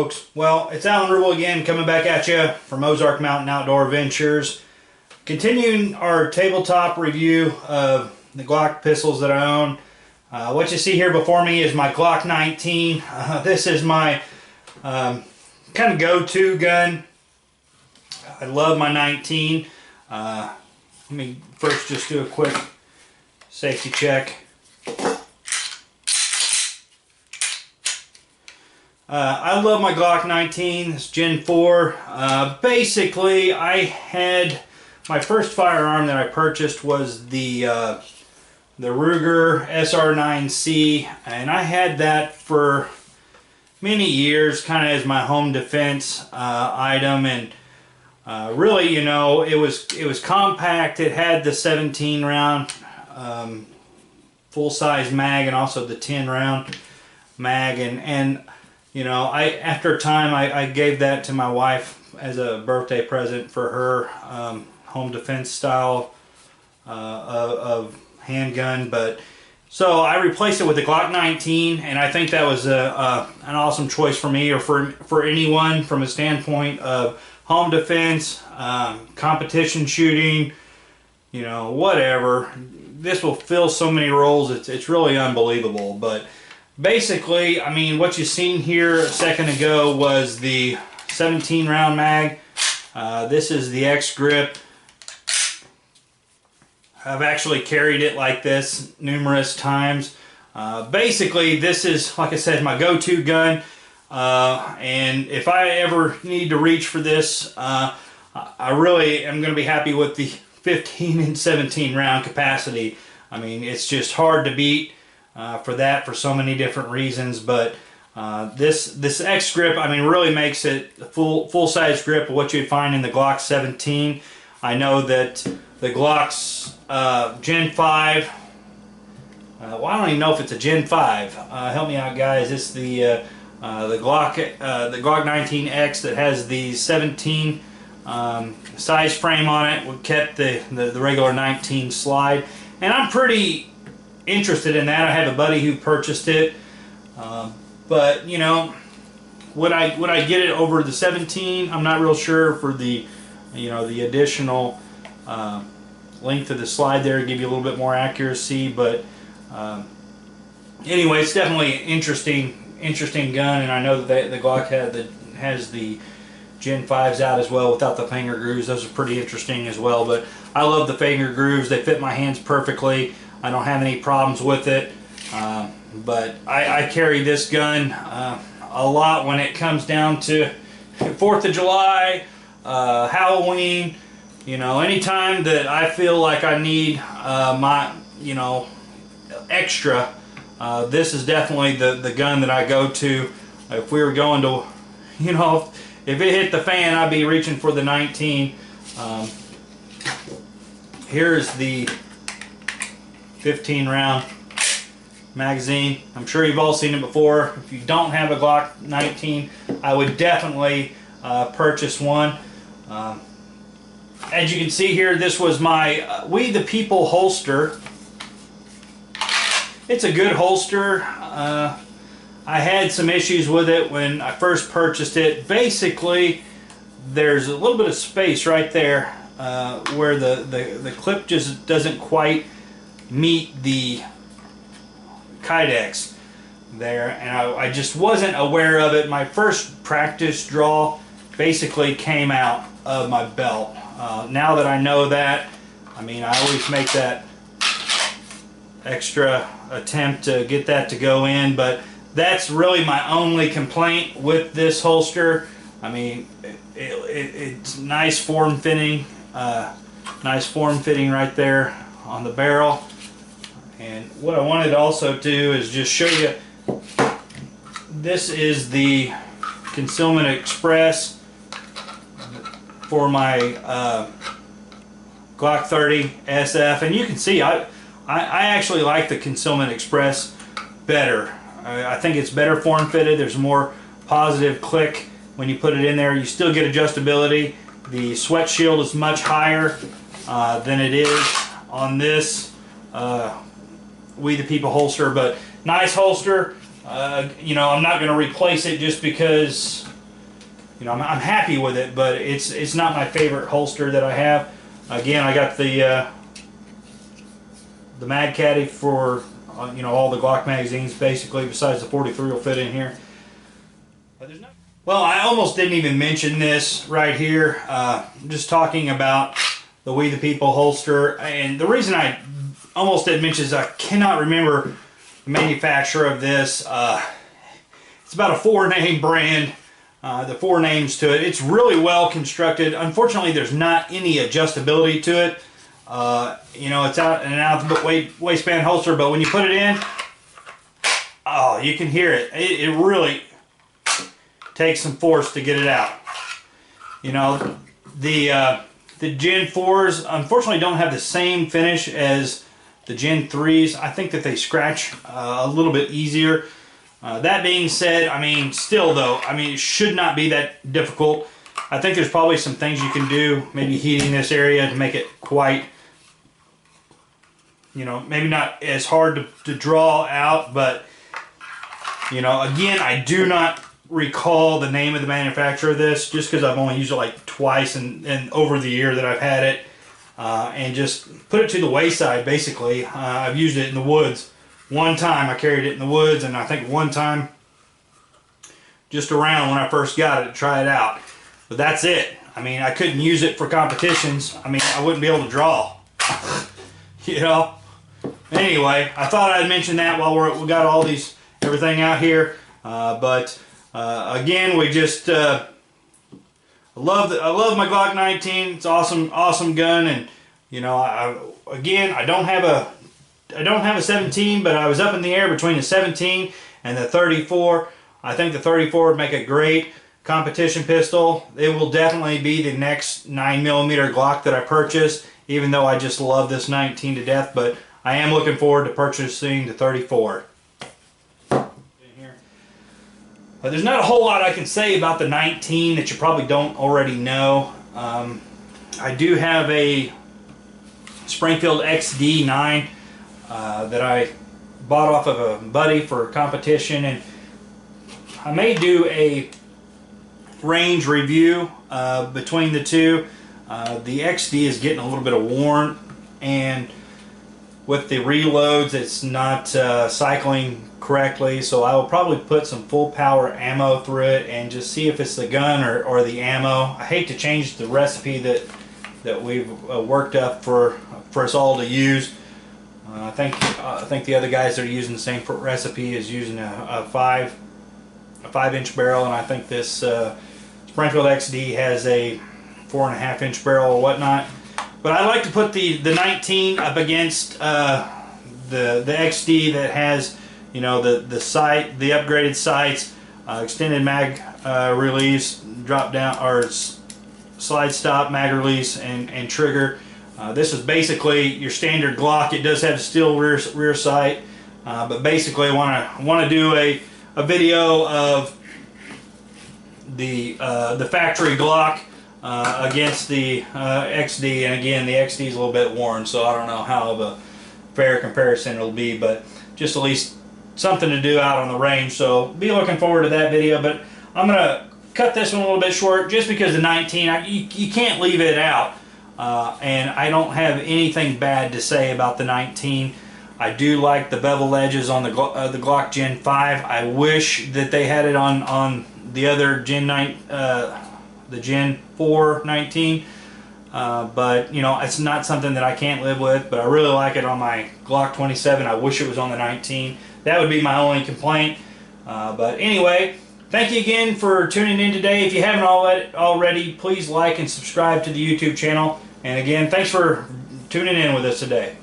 folks. Well, it's Alan Rubel again, coming back at you from Ozark Mountain Outdoor Ventures. Continuing our tabletop review of the Glock pistols that I own. What you see here before me is my Glock 19. This is my kind of go-to gun. I love my 19. Let me first just do a quick safety check. I love my Glock 19. It's Gen 4. Basically, I had my first firearm that I purchased was the Ruger SR9C, and I had that for many years, kind of as my home defense item. And really, you know, it was compact. It had the 17 round full size mag and also the 10 round mag, and you know, after a time I gave that to my wife as a birthday present for her home defense style of handgun. But so I replaced it with the Glock 19, and I think that was an awesome choice for me, or for anyone, from a standpoint of home defense, competition shooting, you know, whatever. This will fill so many roles. It's really unbelievable. But basically, I mean, what you seen here a second ago was the 17 round mag. This is the X grip. I've actually carried it like this numerous times. Basically, this is, like I said, my go-to gun. And if I ever need to reach for this, I really am going to be happy with the 15 and 17 round capacity. I mean, it's just hard to beat for so many different reasons. But this X grip, I mean, really makes it a full-size grip of what you'd find in the Glock 17. I know that the Glock's Gen 5, well, I don't even know if it's a Gen 5. Help me out, guys. It's the Glock 19X that has the 17 size frame on it. We kept the regular 19 slide, and I'm pretty interested in that. I have a buddy who purchased it, but you know, would I get it over the 17? I'm not real sure for the, you know, the additional length of the slide there to give you a little bit more accuracy. But anyway, it's definitely an interesting gun, and I know that the Glock has the Gen 5s out as well without the finger grooves. Those are pretty interesting as well. But I love the finger grooves. They fit my hands perfectly. I don't have any problems with it. But I carry this gun a lot when it comes down to 4th of July, Halloween. You know, anytime that I feel like I need my, you know, extra, this is definitely the gun that I go to. If we were going to, you know, if it hit the fan, I'd be reaching for the 19. Here's the 15 round magazine. I'm sure you've all seen it before. If you don't have a Glock 19, I would definitely purchase one. As you can see here, this was my We the People holster. It's a good holster. I had some issues with it when I first purchased it. Basically, there's a little bit of space right there where the clip just doesn't quite meet the Kydex there, and I just wasn't aware of it. My first practice draw basically came out of my belt. Now that I know that, I mean, I always make that extra attempt to get that to go in. But that's really my only complaint with this holster. I mean, it's nice form fitting right there on the barrel. And what I wanted to also do is just show you, this is the Concealment Express for my Glock 30 SF, and you can see I actually like the Concealment Express better. I think it's better form fitted. There's a more positive click when you put it in there. You still get adjustability. The sweat shield is much higher than it is on this We the People holster, but nice holster. You know, I'm not going to replace it just because you know, I'm happy with it, but it's not my favorite holster that I have. Again, I got the Mag Caddy for you know, all the Glock magazines basically, besides the 43 will fit in here. Well, I almost didn't even mention this right here. Just talking about the We the People holster, and the reason I almost didn't mention is I cannot remember the manufacturer of this. It's about a 4-name brand. The 4 names to it. It's really well constructed. Unfortunately, there's not any adjustability to it. You know, it's out and out the waistband holster, but when you put it in, oh, you can hear it. It really takes some force to get it out. You know, the Gen 4s unfortunately don't have the same finish as the Gen 3s. I think that they scratch a little bit easier. That being said, I mean, still though, I mean, it should not be that difficult. I think there's probably some things you can do, maybe heating this area to make it quite, you know, maybe not as hard to draw out, but, you know, again, I do not recall the name of the manufacturer of this, just because I've only used it like twice and over the year that I've had it, and just put it to the wayside, basically. I've used it in the woods. One time I carried it in the woods, and I think one time just around when I first got it to try it out. But that's it. I mean, I couldn't use it for competitions. I mean, I wouldn't be able to draw. You know? Anyway, I thought I'd mention that while we got all these, everything out here. Again, we just, I love my Glock 19. It's awesome, awesome gun. And, you know, I don't have a 17, but I was up in the air between the 17 and the 34. I think the 34 would make a great competition pistol. It will definitely be the next 9mm Glock that I purchase, even though I just love this 19 to death, but I am looking forward to purchasing the 34. But there's not a whole lot I can say about the 19 that you probably don't already know. I do have a Springfield XD9 that I bought off of a buddy for a competition, and I may do a range review between the two. The XD is getting a little bit of worn, and with the reloads it's not cycling correctly, so I will probably put some full power ammo through it and just see if it's the gun or the ammo. I hate to change the recipe that we've worked up for us all to use. I think the other guys that are using the same recipe is using a 5-inch barrel, and I think this Springfield XD has a 4.5-inch barrel or whatnot. But I like to put the 19 up against the XD that has, you know, the sight, the upgraded sights, extended mag release, drop down or slide stop, mag release, and trigger. This is basically your standard Glock. It does have a steel rear sight, but basically I want to do a video of the factory Glock against the XD, and again the XD is a little bit worn, so I don't know how of a fair comparison it'll be, but just at least something to do out on the range. So be looking forward to that video. But I'm gonna cut this one a little bit short just because the 19, you can't leave it out. And I don't have anything bad to say about the 19. I do like the bevel edges on the Glock Gen 5. I wish that they had it on the other Gen 9, the Gen 4 19. But you know, it's not something that I can't live with. But I really like it on my Glock 27. I wish it was on the 19. That would be my only complaint. But anyway, thank you again for tuning in today. If you haven't already, please like and subscribe to the YouTube channel. And again, thanks for tuning in with us today.